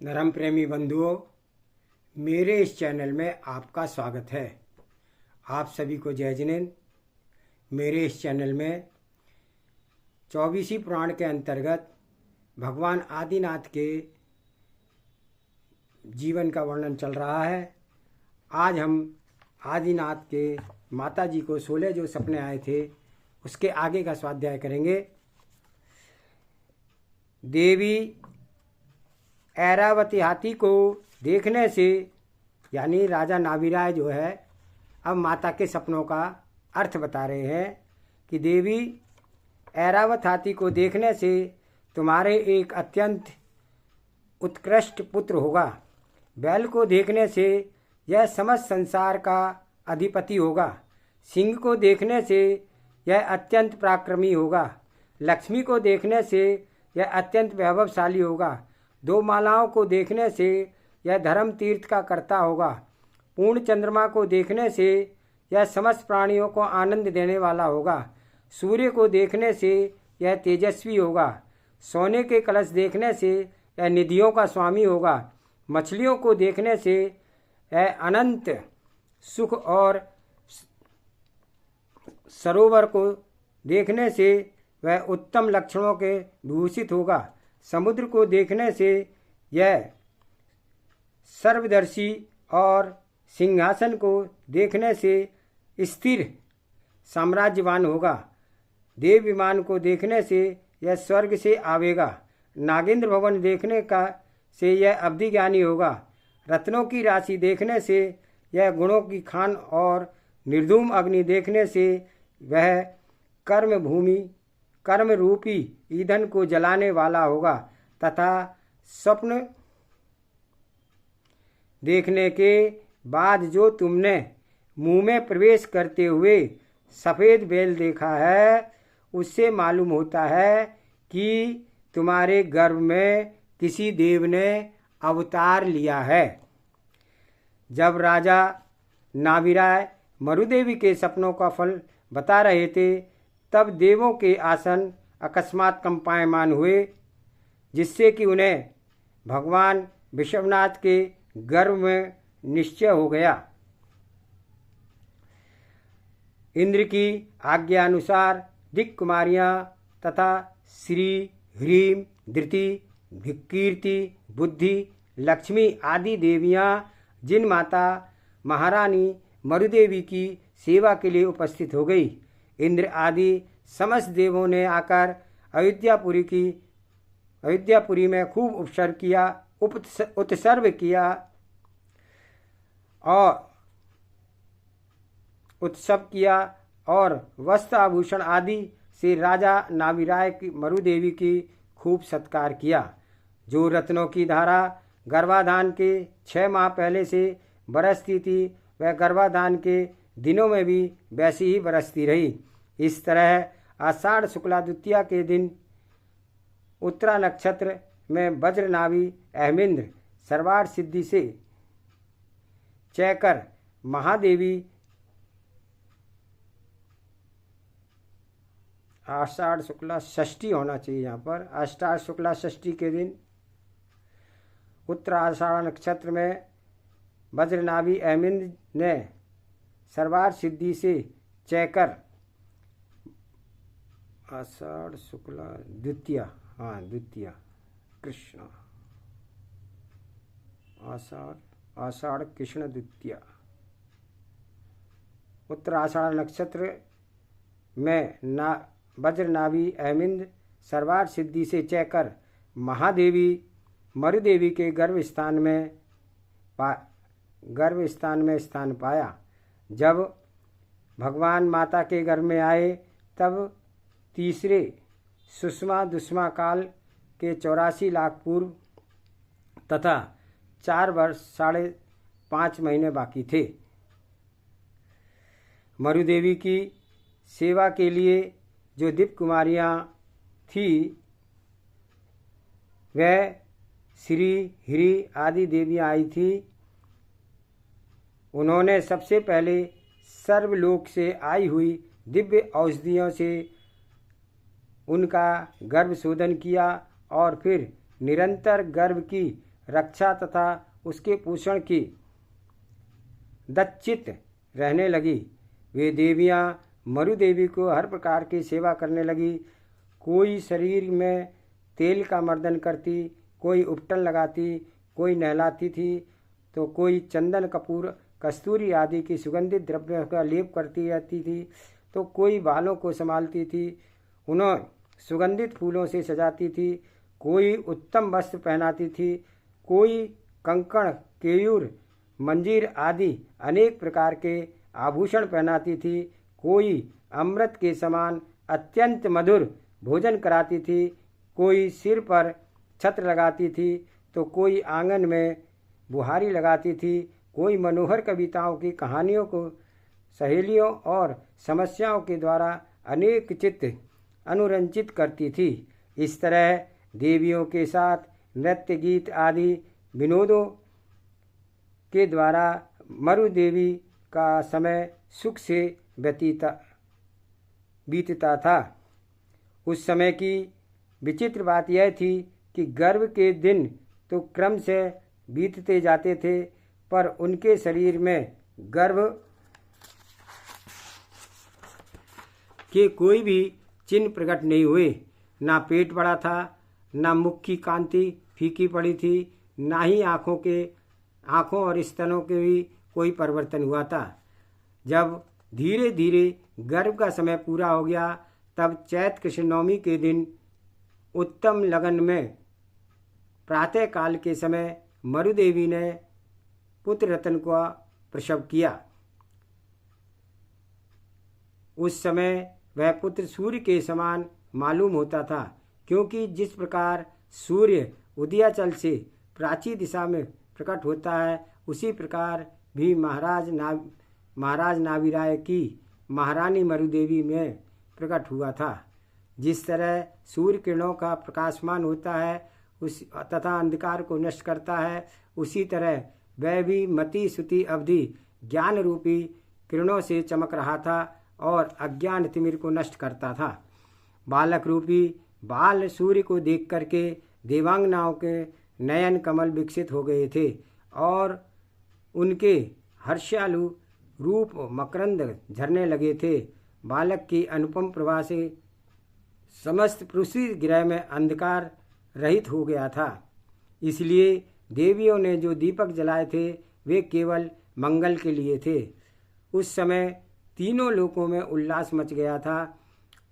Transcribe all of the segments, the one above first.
धर्म प्रेमी बंधुओं, मेरे इस चैनल में आपका स्वागत है। आप सभी को जय जिनेंद्र। मेरे इस चैनल में 24वीं पुराण के अंतर्गत भगवान आदिनाथ के जीवन का वर्णन चल रहा है। आज हम आदिनाथ के माता जी को 16 जो सपने आए थे उसके आगे का स्वाध्याय करेंगे। देवी ऐरावती हाथी को देखने से, यानी राजा नाभिराय जो है अब माता के सपनों का अर्थ बता रहे हैं कि देवी ऐरावत हाथी को देखने से तुम्हारे एक अत्यंत उत्कृष्ट पुत्र होगा। बैल को देखने से यह समस्त संसार का अधिपति होगा। सिंह को देखने से यह अत्यंत पराक्रमी होगा। लक्ष्मी को देखने से यह अत्यंत वैभवशाली होगा। 2 मालाओं को देखने से यह धर्म तीर्थ का कर्ता होगा। पूर्ण चंद्रमा को देखने से यह समस्त प्राणियों को आनंद देने वाला होगा। सूर्य को देखने से यह तेजस्वी होगा। सोने के कलश देखने से यह निधियों का स्वामी होगा। मछलियों को देखने से यह अनंत सुख और सरोवर को देखने से वह उत्तम लक्षणों के भूषित होगा। समुद्र को देखने से यह सर्वदर्शी और सिंहासन को देखने से स्थिर साम्राज्यवान होगा। देव विमान को देखने से यह स्वर्ग से आवेगा। नागेंद्र भवन देखने का से यह अवधि ज्ञानी होगा। रत्नों की राशि देखने से यह गुणों की खान और निर्धूम अग्नि देखने से वह कर्म रूपी ईंधन को जलाने वाला होगा तथा स्वप्न देखने के बाद जो तुमने मुंह में प्रवेश करते हुए सफ़ेद बैल देखा है उससे मालूम होता है कि तुम्हारे गर्भ में किसी देव ने अवतार लिया है। जब राजा नाभिराय मरुदेवी के सपनों का फल बता रहे थे तब देवों के आसन अकस्मात कंपायमान हुए, जिससे कि उन्हें भगवान विश्वनाथ के गर्भ में निश्चय हो गया। इंद्र की आज्ञा अनुसार दिक् कुमारियाँ तथा श्री, ह्रीम, धृति, कीर्ति, बुद्धि, लक्ष्मी आदि देवियाँ जिन माता महारानी मरुदेवी की सेवा के लिए उपस्थित हो गई। इंद्र आदि समस्त देवों ने आकर अयोध्यापुरी में खूब उत्सर्ग किया और उत्सव किया और वस्त्र आभूषण आदि से राजा नाभिराय की मरुदेवी की खूब सत्कार किया। जो रत्नों की धारा गर्भाधान के 6 माह पहले से बरसती थी वह गर्भाधान के दिनों में भी वैसी ही बरसती रही। इस तरह आषाढ़ शुक्ला द्वितीया के दिन उत्तरा नक्षत्र में वज्रनाभि अहमिंद्र सर्वार्थ सिद्धि से चयकर महादेवी आषाढ़ शुक्ला षष्ठी होना चाहिए, यहाँ पर आषाढ़ शुक्ला षष्ठी के दिन उत्तरा आषाढ़ नक्षत्र में वज्रनाभि अहमिंद्र ने सर्वार्थ सिद्धि से चयकर आषाढ़ शुक्ला द्वितीया, द्वितीया कृष्ण आषाढ़ कृष्ण द्वितीया उत्तर आषाढ़ नक्षत्र में वज्रनाभि अहमिंद्र सर्वार्थ सिद्धि से चयकर महादेवी मरुदेवी के गर्भ स्थान में स्थान पाया। जब भगवान माता के गर्भ में आए तब तीसरे सुषमा दुष्मा काल के 84 लाख पूर्व तथा 4 वर्ष 5.5 महीने बाकी थे। मरुदेवी की सेवा के लिए जो दिव्य कुमारियाँ थी वह श्री, ह्री आदि देवियाँ आई थी। उन्होंने सबसे पहले सर्वलोक से आई हुई दिव्य औषधियों से उनका गर्भ शोधन किया और फिर निरंतर गर्भ की रक्षा तथा उसके पोषण की दच्चित रहने लगी। वे देवियाँ मरु देवी को हर प्रकार की सेवा करने लगी। कोई शरीर में तेल का मर्दन करती, कोई उपटन लगाती, कोई नहलाती थी, तो कोई चंदन कपूर कस्तूरी आदि की सुगंधित द्रव्यों का लेप करती रहती थी, तो कोई बालों को संभालती थी, उन्हें सुगंधित फूलों से सजाती थी, कोई उत्तम वस्त्र पहनाती थी, कोई कंकण, केयूर, मंजीर आदि अनेक प्रकार के आभूषण पहनाती थी, कोई अमृत के समान अत्यंत मधुर भोजन कराती थी, कोई सिर पर छत्र लगाती थी, तो कोई आंगन में बुहारी लगाती थी, कोई मनोहर कविताओं की कहानियों को सहेलियों और समस्याओं के द्वारा अनेक चित्त अनुरंजित करती थी। इस तरह देवियों के साथ नृत्य, गीत आदि विनोदों के द्वारा मरु देवी का समय सुख से बीतता था। उस समय की विचित्र बात यह थी कि गर्भ के दिन तो क्रम से बीतते जाते थे, पर उनके शरीर में गर्भ के कोई भी चिन्ह प्रकट नहीं हुए। ना पेट बड़ा था, ना मुख की कांति फीकी पड़ी थी, ना ही आँखों और स्तनों के भी कोई परिवर्तन हुआ था। जब धीरे धीरे गर्भ का समय पूरा हो गया, तब चैत कृष्ण नवमी के दिन उत्तम लगन में प्रातः काल के समय मरुदेवी ने पुत्र रतन का प्रसव किया। उस समय वह पुत्र सूर्य के समान मालूम होता था, क्योंकि जिस प्रकार सूर्य उदयाचल से प्राची दिशा में प्रकट होता है, उसी प्रकार भी महाराज नाविराय की महारानी मरुदेवी में प्रकट हुआ था। जिस तरह सूर्य किरणों का प्रकाशमान होता है तथा अंधकार को नष्ट करता है, उसी तरह वह भी मति श्रुति अवधि ज्ञान रूपी किरणों से चमक रहा था और अज्ञान तिमिर को नष्ट करता था। बालक रूपी बाल सूर्य को देख करके देवांगनाओं के नयन कमल विकसित हो गए थे और उनके हर्षालु रूप मकरंद झरने लगे थे। बालक की अनुपम प्रभा से समस्त पृथ्वी ग्रह में अंधकार रहित हो गया था। इसलिए देवियों ने जो दीपक जलाए थे वे केवल मंगल के लिए थे। उस समय तीनों लोकों में उल्लास मच गया था।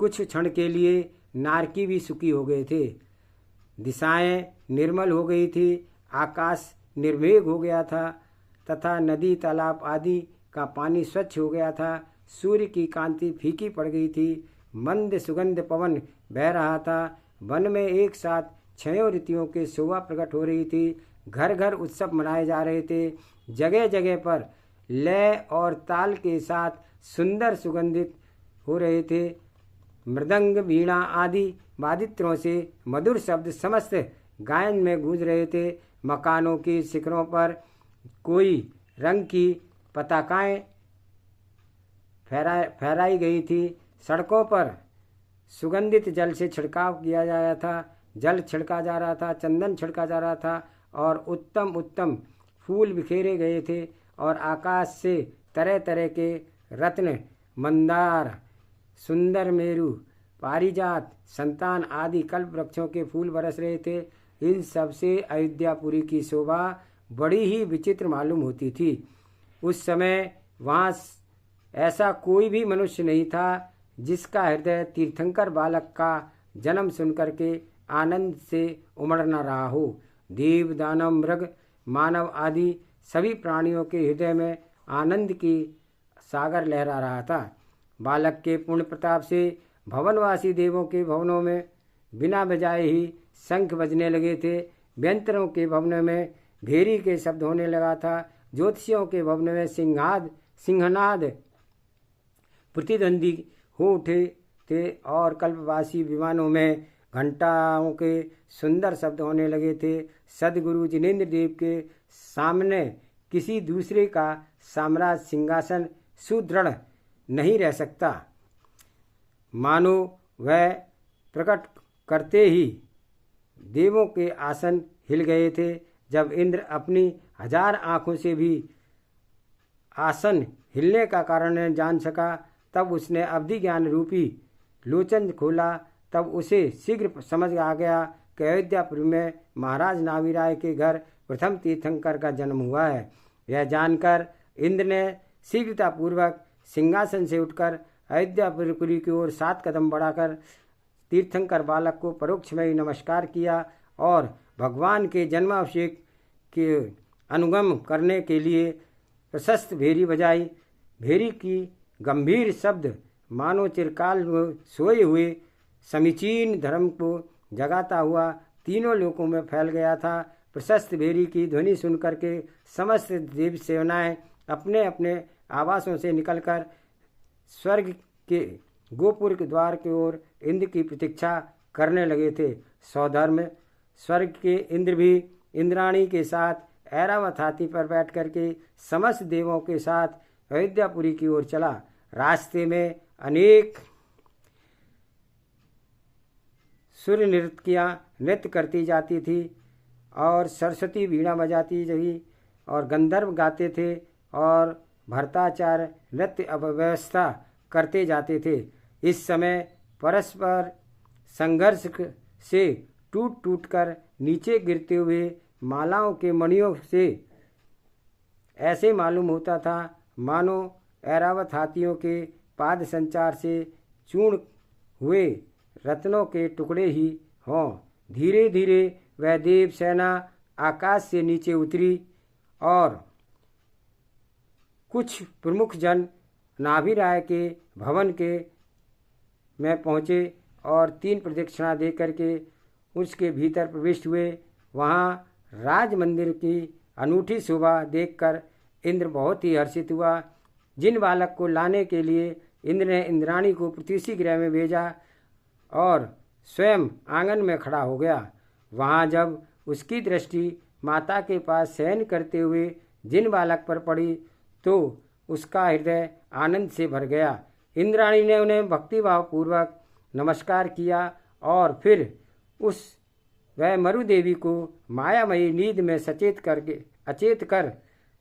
कुछ क्षण के लिए नारकी भी सुखी हो गए थे। दिशाएं निर्मल हो गई थी, आकाश निर्मेघ हो गया था तथा नदी तालाब आदि का पानी स्वच्छ हो गया था। सूर्य की कांति फीकी पड़ गई थी, मंद सुगंध पवन बह रहा था। वन में एक साथ 6 ऋतुओं के शोभा प्रकट हो रही थी। घर घर उत्सव मनाए जा रहे थे। जगह जगह पर लय और ताल के साथ सुंदर सुगंधित हो रहे थे। मृदंग, वीणा आदि वादित्रों से मधुर शब्द समस्त गायन में गूंज रहे थे। मकानों की शिखरों पर कोई रंग की पताकाएं फहराई गई थी। सड़कों पर सुगंधित जल से छिड़काव किया जा रहा था, जल छिड़का जा रहा था, चंदन छिड़का जा रहा था और उत्तम उत्तम फूल बिखेरे गए थे और आकाश से तरह तरह के रत्न, मंदार, सुंदर मेरु, पारिजात, संतान आदि कल्प वृक्षों के फूल बरस रहे थे। इन सब से अयोध्यापुरी की शोभा बड़ी ही विचित्र मालूम होती थी। उस समय वहाँ ऐसा कोई भी मनुष्य नहीं था जिसका हृदय तीर्थंकर बालक का जन्म सुनकर के आनंद से उमड़ न रहा हो। देव, दानव, मृग, मानव आदि सभी प्राणियों के हृदय में आनंद की सागर लहरा रहा था। बालक के पुण्य प्रताप से भवनवासी देवों के भवनों में बिना बजाए ही शंख बजने लगे थे। व्यंतरों के भवन में भेरी के शब्द होने लगा था। ज्योतिषियों के भवन में सिंहनाद प्रतिद्वंदी हो उठे थे और कल्पवासी विमानों में घंटाओं के सुंदर शब्द होने लगे थे। सदगुरु जिनेन्द्र देव के सामने किसी दूसरे का साम्राज्य सिंहासन सुदृढ़ नहीं रह सकता। मानो वह प्रकट करते ही देवों के आसन हिल गए थे। जब इंद्र अपनी 1000 आँखों से भी आसन हिलने का कारण न जान सका, तब उसने अवधि ज्ञान रूपी लोचन खोला। तब उसे शीघ्र समझ आ गया कि अयोध्यापुरी में महाराज नाभिराय के घर प्रथम तीर्थंकर का जन्म हुआ है। यह जानकर इंद्र ने शीघ्रतापूर्वक सिंहासन से उठकर अयोध्यापुरी की ओर 7 कदम बढ़ाकर तीर्थंकर बालक को परोक्ष में ही नमस्कार किया और भगवान के जन्माभिषेक के अनुगम करने के लिए प्रशस्त भेरी बजाई। भेरी की गंभीर शब्द मानो चिरकाल सोए हुए समीचीन धर्म को जगाता हुआ तीनों लोकों में फैल गया था। प्रशस्त भेरी की ध्वनि सुनकर के समस्त देव सेनाएं अपने अपने आवासों से निकलकर स्वर्ग के गोपुर के द्वार की ओर इंद्र की प्रतीक्षा करने लगे थे। सौधर्म स्वर्ग के इंद्र भी इंद्राणी के साथ ऐरावत हाथी पर बैठ करके समस्त देवों के साथ अयोध्यापुरी की ओर चला। रास्ते में अनेक सूर्य नृत्य करती जाती थी और सरस्वती वीणा बजाती रही और गंधर्व गाते थे और भरताचार्य नृत्य अव्यवस्था करते जाते थे। इस समय परस्पर संघर्ष से टूट टूट कर नीचे गिरते हुए मालाओं के मणियों से ऐसे मालूम होता था मानो ऐरावत हाथियों के पाद संचार से चूर्ण हुए रत्नों के टुकड़े ही हों। धीरे धीरे वह देव सेना आकाश से नीचे उतरी और कुछ प्रमुख जन नाभिराय के भवन के में पहुँचे और 3 प्रदक्षिणा दे करके उसके भीतर प्रविष्ट हुए। वहाँ राज मंदिर की अनूठी शोभा देखकर इंद्र बहुत ही हर्षित हुआ। जिन बालक को लाने के लिए इंद्र ने इंद्राणी को पृथ्वी गृह में भेजा और स्वयं आंगन में खड़ा हो गया। वहाँ जब उसकी दृष्टि माता के पास शयन करते हुए जिन बालक पर पड़ी तो उसका हृदय आनंद से भर गया। इंद्राणी ने उन्हें भक्तिभाव पूर्वक नमस्कार किया और फिर उस वह मरुदेवी को मायामयी नींद में अचेत कर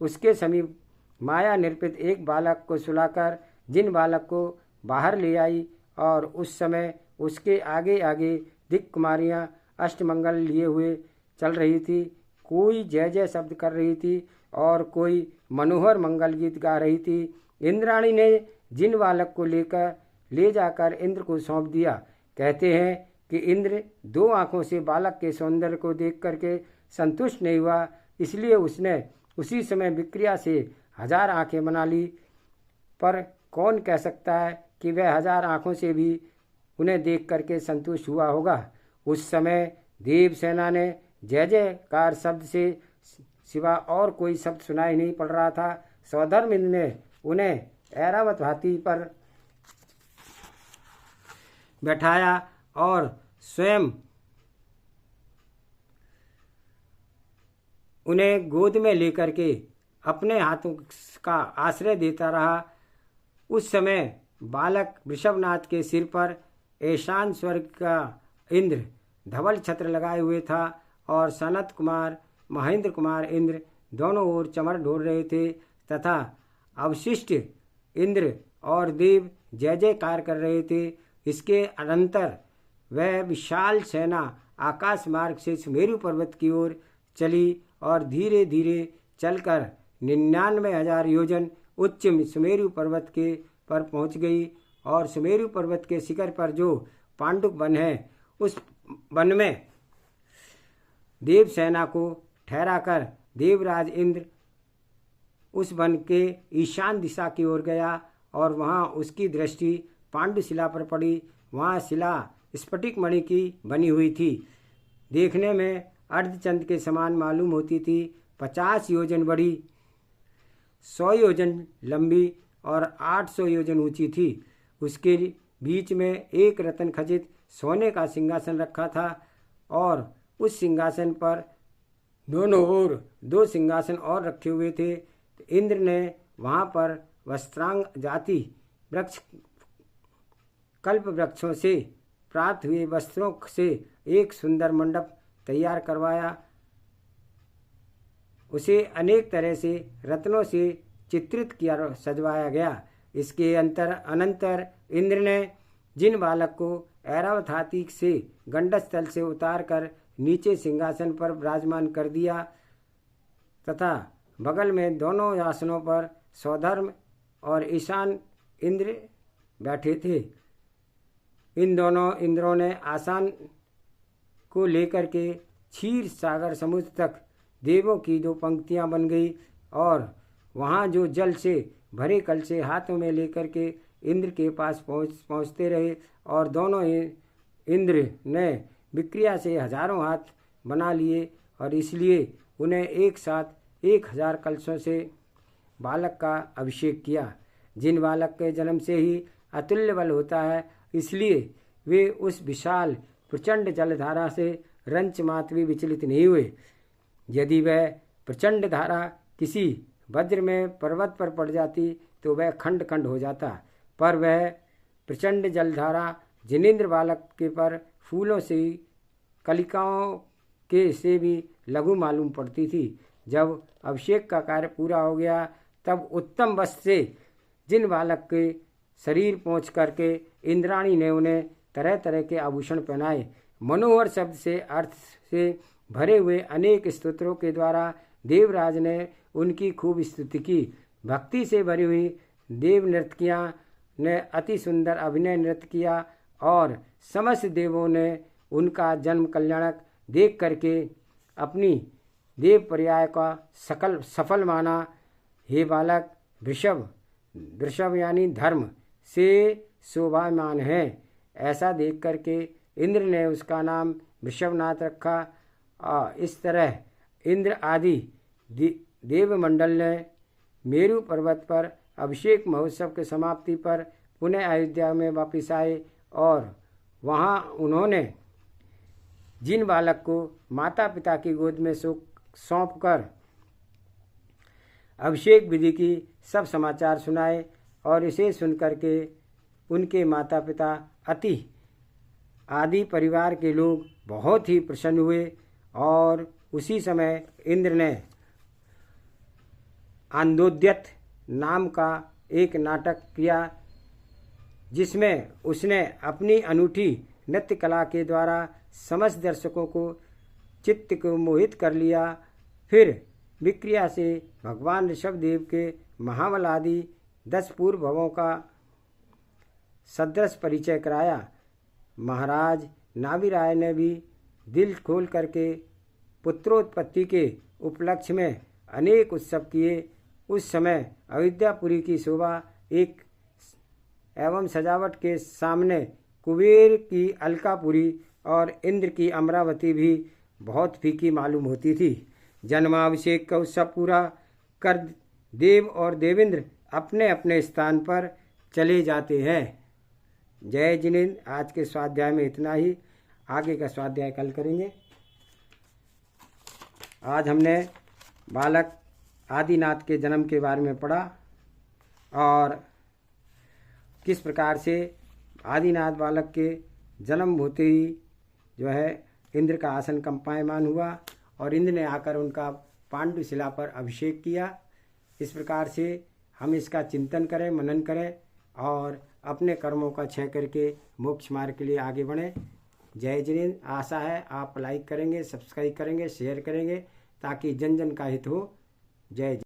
उसके समीप माया निर्पित एक बालक को सुलाकर जिन बालक को बाहर ले आई और उस समय उसके आगे आगे दिक् कुमारियाँ अष्टमंगल लिए हुए चल रही थी। कोई जय जय शब्द कर रही थी और कोई मनोहर मंगल गीत गा रही थी। इंद्राणी ने जिन बालक को ले जाकर इंद्र को सौंप दिया। कहते हैं कि इंद्र 2 आँखों से बालक के सौंदर्य को देख करके संतुष्ट नहीं हुआ, इसलिए उसने उसी समय विक्रिया से 1000 आँखें बना ली। पर कौन कह सकता है कि वह 1000 आँखों से भी उन्हें देख करके संतुष्ट हुआ होगा। उस समय देव सेना ने जय जयकार शब्द से सिवा और कोई शब्द सुनाई नहीं पड़ रहा था। सौधर्म इंद्र ने उन्हें ऐरावत हाथी पर बैठाया और स्वयं उन्हें गोद में लेकर के अपने हाथों का आश्रय देता रहा। उस समय बालक वृषभनाथ के सिर पर ईशान स्वर्ग का इंद्र धवल छत्र लगाए हुए था और सनत कुमार महेंद्र कुमार इंद्र दोनों ओर चमर ढोल रहे थे तथा अवशिष्ट इंद्र और देव जय जयकार कर रहे थे। इसके अनंतर वह विशाल सेना आकाश मार्ग से सुमेरु पर्वत की ओर चली और धीरे धीरे चलकर 99,000 योजन उच्च सुमेरु पर्वत के पर पहुंच गई और सुमेरु पर्वत के शिखर पर जो पांडुक वन है उस वन में देव सेना को ठहराकर देवराज इंद्र उस वन के ईशान दिशा की ओर गया और वहाँ उसकी दृष्टि पांडुशिला पर पड़ी। वहाँ शिला स्फटिक मणि की बनी हुई थी, देखने में अर्धचंद्र के समान मालूम होती थी। 50 योजन बड़ी, 100 योजन लंबी और 800 योजन ऊंची थी। उसके बीच में एक रत्न खचित सोने का सिंहासन रखा था और उस सिंहासन पर दोनों ओर 2 सिंहासन और रखे हुए थे। इंद्र ने वहाँ पर वस्त्रांग जाति वृक्ष कल्प वृक्षों से प्राप्त हुए वस्त्रों से एक सुंदर मंडप तैयार करवाया। उसे अनेक तरह से रत्नों से चित्रित किया सजवाया गया। इसके अनंतर इंद्र ने जिन बालक को ऐरावत हाथी से गंडस्थल से उतार कर नीचे सिंहासन पर विराजमान कर दिया तथा बगल में दोनों आसनों पर सौधर्म और ईशान इंद्र बैठे थे। इन दोनों इंद्रों ने आसन को लेकर के क्षीर सागर समुद्र तक देवों की 2 पंक्तियां बन गई और वहाँ जो जल से भरे कलशे हाथों में लेकर के इंद्र के पास पहुँचते रहे और दोनों इंद्र ने विक्रिया से हजारों हाथ बना लिए और इसलिए उन्हें एक साथ 1000 कलशों से बालक का अभिषेक किया। जिन बालक के जन्म से ही अतुल्य बल होता है, इसलिए वे उस विशाल प्रचंड जलधारा से रंच मात्र भी विचलित नहीं हुए। यदि वह प्रचंड धारा किसी वज्र में पर्वत पर पड़ जाती तो वह खंड खंड हो जाता, पर वह प्रचंड जलधारा जिनेन्द्र बालक के पर फूलों से कलिकाओं के से भी लघु मालूम पड़ती थी। जब अभिषेक का कार्य पूरा हो गया तब उत्तम वस्त्र से जिन बालक के शरीर पहुँच करके इंद्राणी ने उन्हें तरह तरह के आभूषण पहनाए। मनोहर शब्द से अर्थ से भरे हुए अनेक स्तोत्रों के द्वारा देवराज ने उनकी खूब स्तुति की। भक्ति से भरी हुई देव नर्तकियाँ ने अति सुंदर अभिनय नृत्य किया और समस्त देवों ने उनका जन्म कल्याणक देख करके अपनी देव पर्याय का सफल माना। हे बालक, वृषभ यानी धर्म से शोभामान है, ऐसा देख करके इंद्र ने उसका नाम वृषभनाथ रखा। इस तरह इंद्र आदि देवमंडल ने मेरु पर्वत पर अभिषेक महोत्सव के समाप्ति पर पुनः अयोध्या में वापस आए और वहाँ उन्होंने जिन बालक को माता पिता की गोद में सौंपकर अभिषेक विधि की सब समाचार सुनाए और इसे सुनकर के उनके माता पिता अति आदि परिवार के लोग बहुत ही प्रसन्न हुए। और उसी समय इंद्र ने आनंदोद्यत नाम का एक नाटक किया जिसमें उसने अपनी अनूठी नृत्य कला के द्वारा समस्त दर्शकों को चित्त को मोहित कर लिया। फिर विक्रिया से भगवान ऋषभदेव के महाबल आदि 10 पूर्व भवों का सदृश परिचय कराया। महाराज नाभिराय ने भी दिल खोल करके पुत्रोत्पत्ति के उपलक्ष्य में अनेक उत्सव किए। उस समय अयोध्यापुरी की शोभा एक एवं सजावट के सामने कुबेर की अलकापुरी और इंद्र की अमरावती भी बहुत फीकी मालूम होती थी। जन्माभिषेक का उत्सव पूरा कर देव और देवेंद्र अपने अपने स्थान पर चले जाते हैं। जय जिनेन्द्र। आज के स्वाध्याय में इतना ही, आगे का स्वाध्याय कल करेंगे। आज हमने बालक आदिनाथ के जन्म के बारे में पढ़ा और किस प्रकार से आदिनाथ बालक के जन्म होते ही जो है इंद्र का आसन कंपायमान हुआ और इंद्र ने आकर उनका पांडुशिला पर अभिषेक किया। इस प्रकार से हम इसका चिंतन करें, मनन करें और अपने कर्मों का क्षय करके मोक्ष मार्ग के लिए आगे बढ़ें। जय जिनेन्द्र। आशा है आप लाइक करेंगे, सब्सक्राइब करेंगे, शेयर करेंगे ताकि जन जन का हित हो। जय